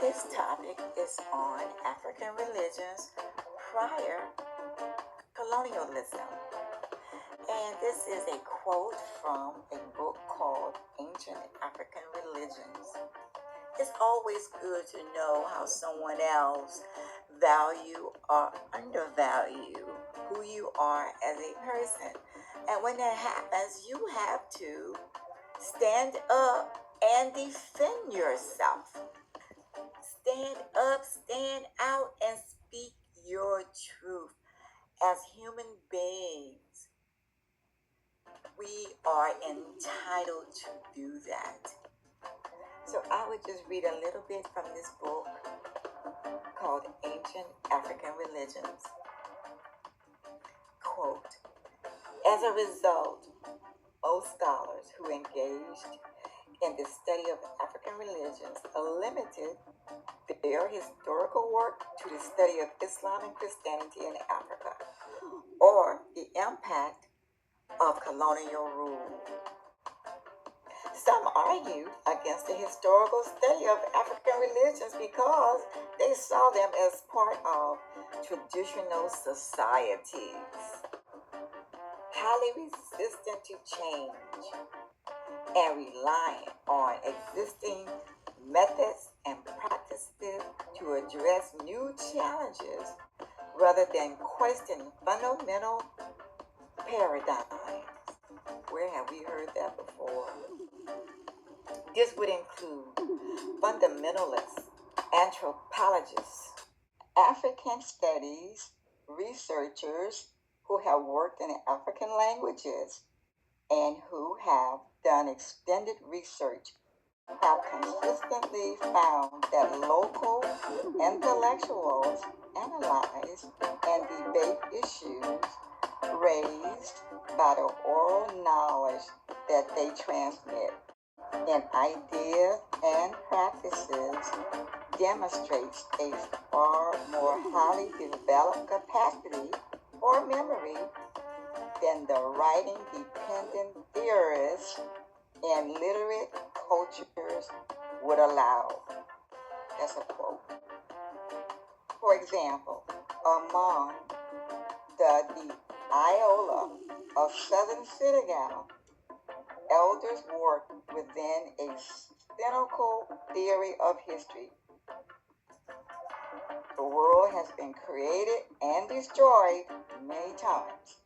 This topic is on African religions prior colonialism. And this is a quote from a book called Ancient African Religions. It's always good to know how someone else value or undervalue who you are as a person. And when that happens, you have to stand up and defend yourself. Stand up, stand out, and speak your truth. As human beings, we are entitled to do that. So I would just read a little bit from this book called Ancient African Religions. Quote, as a result, most scholars who engaged in the study of African religions limited their historical work to the study of Islam and Christianity in Africa, or the impact of colonial rule. Some argued against the historical study of African religions because they saw them as part of traditional societies, highly resistant to change and reliant on existing methods and practices to address new challenges rather than question fundamental paradigms. Where have we heard that before? This would include fundamentalists, anthropologists, African studies researchers who have worked in African languages and who have done extended research have consistently found that local intellectuals analyze and debate issues raised by the oral knowledge that they transmit, and ideas and practices demonstrates a far more highly developed capacity for memory than the writing dependent theorists and literate cultures would allow. That's a quote. For example, among the Iola of Southern Senegal, elders work within a cynical theory of history. The world has been created and destroyed many times.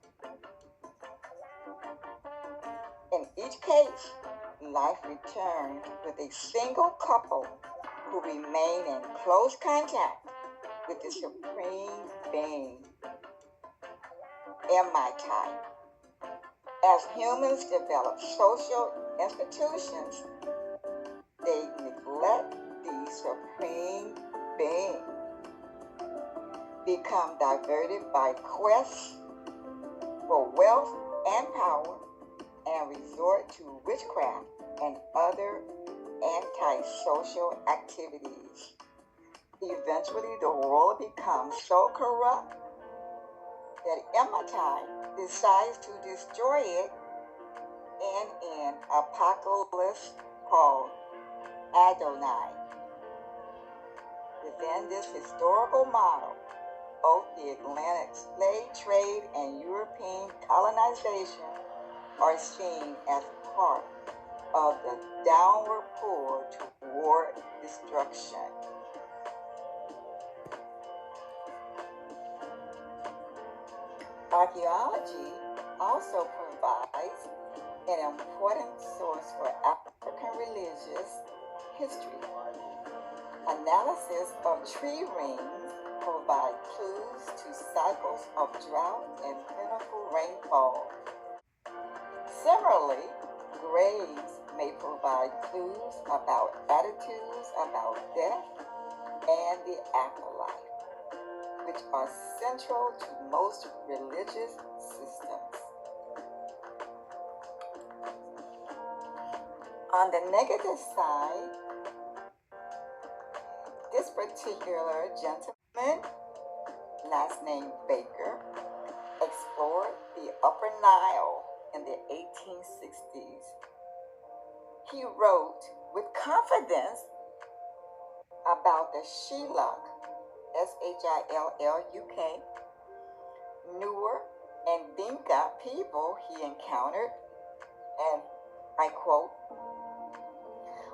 In each case, life returns with a single couple who remain in close contact with the supreme being. In my time, as humans develop social institutions, they neglect the supreme being, become diverted by quests for wealth and power, and resort to witchcraft and other antisocial activities. Eventually, the world becomes so corrupt that Ematai decides to destroy it in an apocalypse called Adonai. Within this historical model, both the Atlantic slave trade and European colonization are seen as part of the downward pull toward destruction. Archaeology also provides an important source for African religious history. Analysis of tree rings provide clues to cycles of drought and plentiful rainfall. Similarly, graves may provide clues about attitudes about death and the afterlife, which are central to most religious systems. On the negative side, this particular gentleman, last name Baker, explored the Upper Nile in the 1860s. He wrote with confidence about the Shilluk, Shilluk, Nuer, and Dinka people he encountered, and I quote,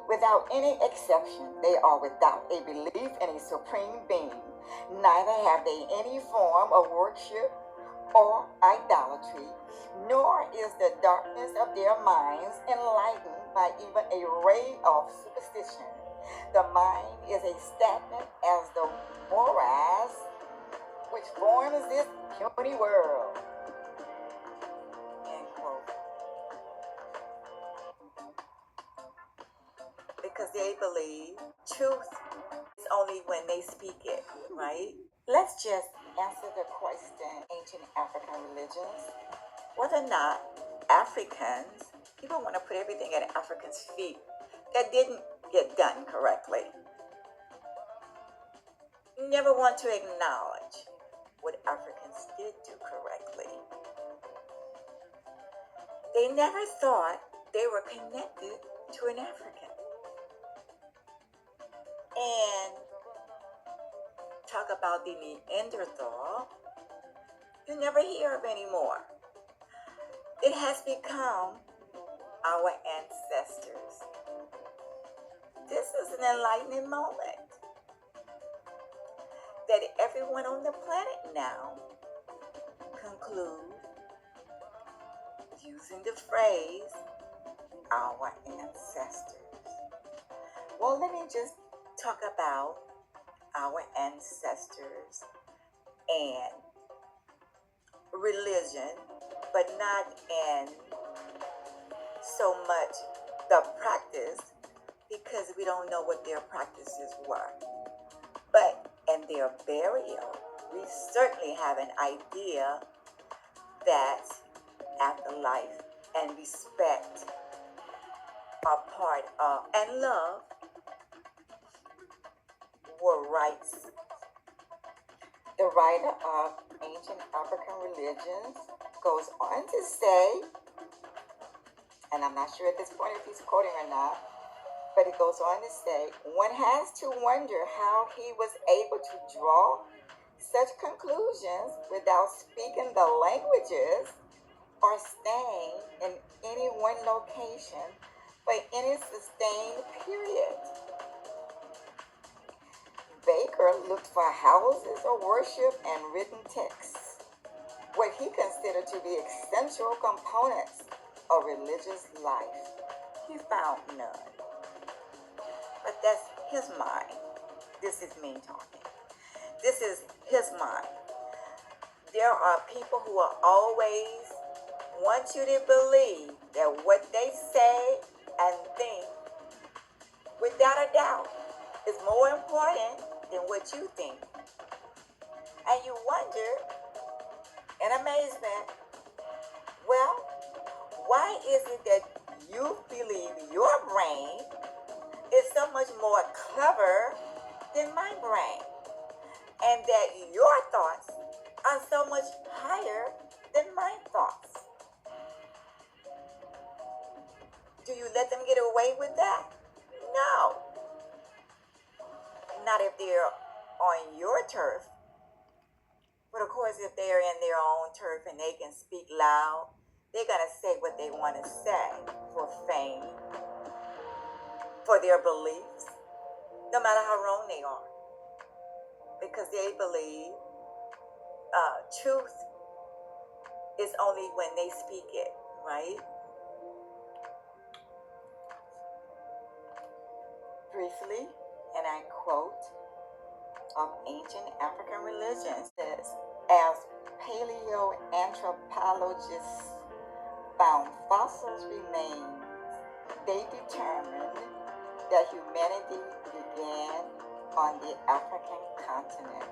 "Without any exception, they are without a belief in a supreme being. Neither have they any form of worship or idolatry, nor is the darkness of their minds enlightened by even a ray of superstition. The mind is as stagnant as the morass which forms this puny world." End quote. Because they believe truth is only when they speak it, right? Let's just answer the question, ancient African religions, whether or not Africans, people want to put everything at Africans' feet that didn't get done correctly. Never want to acknowledge what Africans did do correctly. They never thought they were connected to an African. And talk about the Neanderthal, you never hear of anymore. It has become our ancestors. This is an enlightening moment that everyone on the planet now conclude using the phrase, our ancestors. Well, let me just talk about our ancestors and religion, but not in so much the practice, because we don't know what their practices were. But in their burial, we certainly have an idea that afterlife and respect are part of, and love were rights. The writer of Ancient African Religions goes on to say, and I'm not sure at this point if he's quoting or not, but it goes on to say, one has to wonder how he was able to draw such conclusions without speaking the languages or staying in any one location for any sustained period. Baker looked for houses of worship and written texts, what he considered to be essential components of religious life. He found none. But that's his mind. This is me talking. This is his mind. There are people who will always want you to believe that what they say and think, without a doubt, is more important than what you think. And you wonder, in amazement, well, why is it that you believe your brain is so much more clever than my brain, and that your thoughts are so much higher than my thoughts? Do you let them get away with that? No. Not if they're on your turf. But of course, if they're in their own turf and they can speak loud, they're going to say what they want to say for fame, for their beliefs, no matter how wrong they are. Because they believe truth is only when they speak it, right? Briefly, and I quote, of ancient African religions says, as paleoanthropologists found fossils remains, they determined that humanity began on the African continent.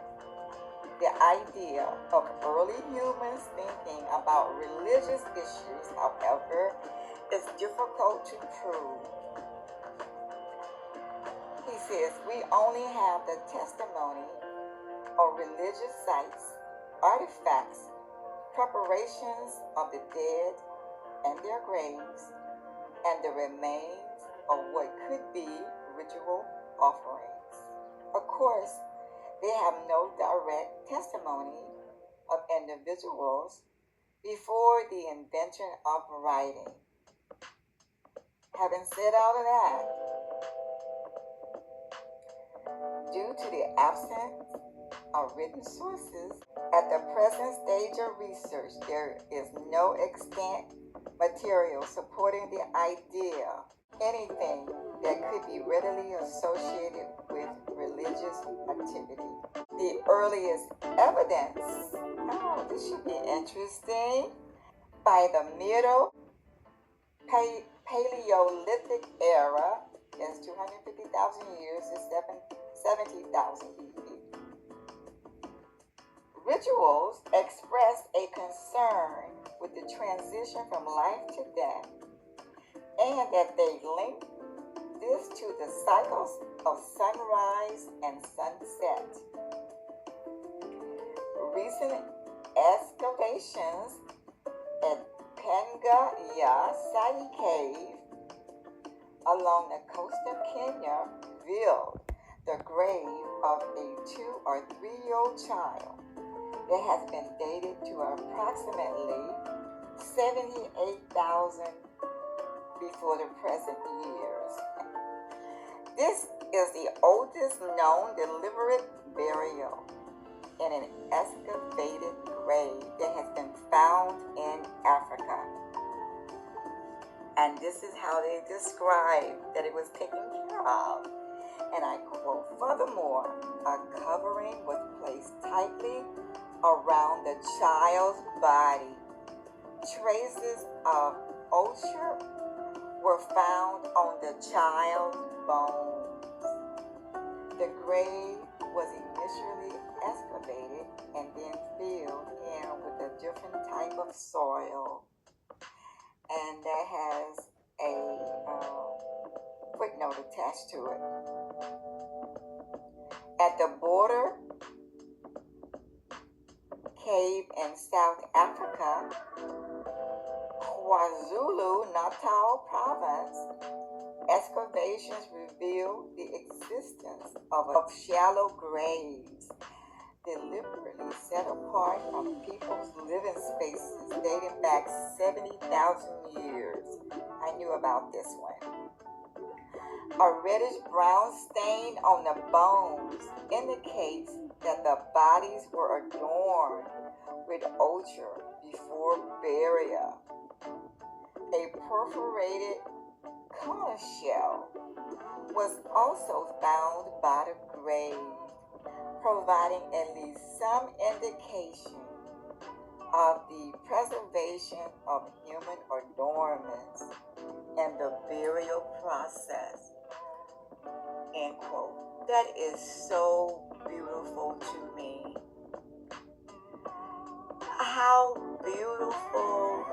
The idea of early humans thinking about religious issues, however, is difficult to prove. He says, we only have the testimony of religious sites, artifacts, preparations of the dead and their graves, and the remains of what could be ritual offerings. Of course, they have no direct testimony of individuals before the invention of writing. Having said all of that, due to the absence of written sources, at the present stage of research, there is no extant material supporting the idea anything that could be readily associated with religious activity. The earliest evidence, oh, this should be interesting, by the Middle Paleolithic era is 250,000 years to 70,000 BC. Rituals express a concern with the transition from life to death, and that they link this to the cycles of sunrise and sunset. Recent excavations at Panga Sai Cave along the coast of Kenya revealed the grave of a 2 or 3-year-old child that has been dated to approximately 78,000 before the present years. This is the oldest known deliberate burial in an excavated grave that has been found in Africa. And this is how they describe that it was taken care of. And I quote, "Furthermore, a covering was placed tightly around the child's body. Traces of ochre were found on the child's bones. The grave was initially excavated and then filled in with a different type of soil." And that has a footnote attached to it. At the border cave in South Africa, KwaZulu-Natal province, excavations reveal the existence of shallow graves deliberately set apart from people's living spaces dating back 70,000 years. I knew about this one. A reddish-brown stain on the bones indicates that the bodies were adorned with ochre before burial. A perforated conch shell was also found by the grave, providing at least some indication of the preservation of human adornments and the burial process. End quote. That is so beautiful to me. How beautiful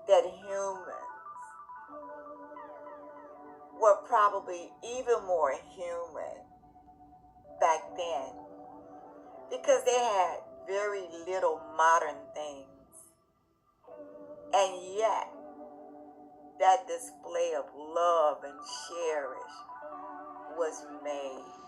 that humans were probably even more human back then, because they had very little modern things, and yet that display of love and cherish was made.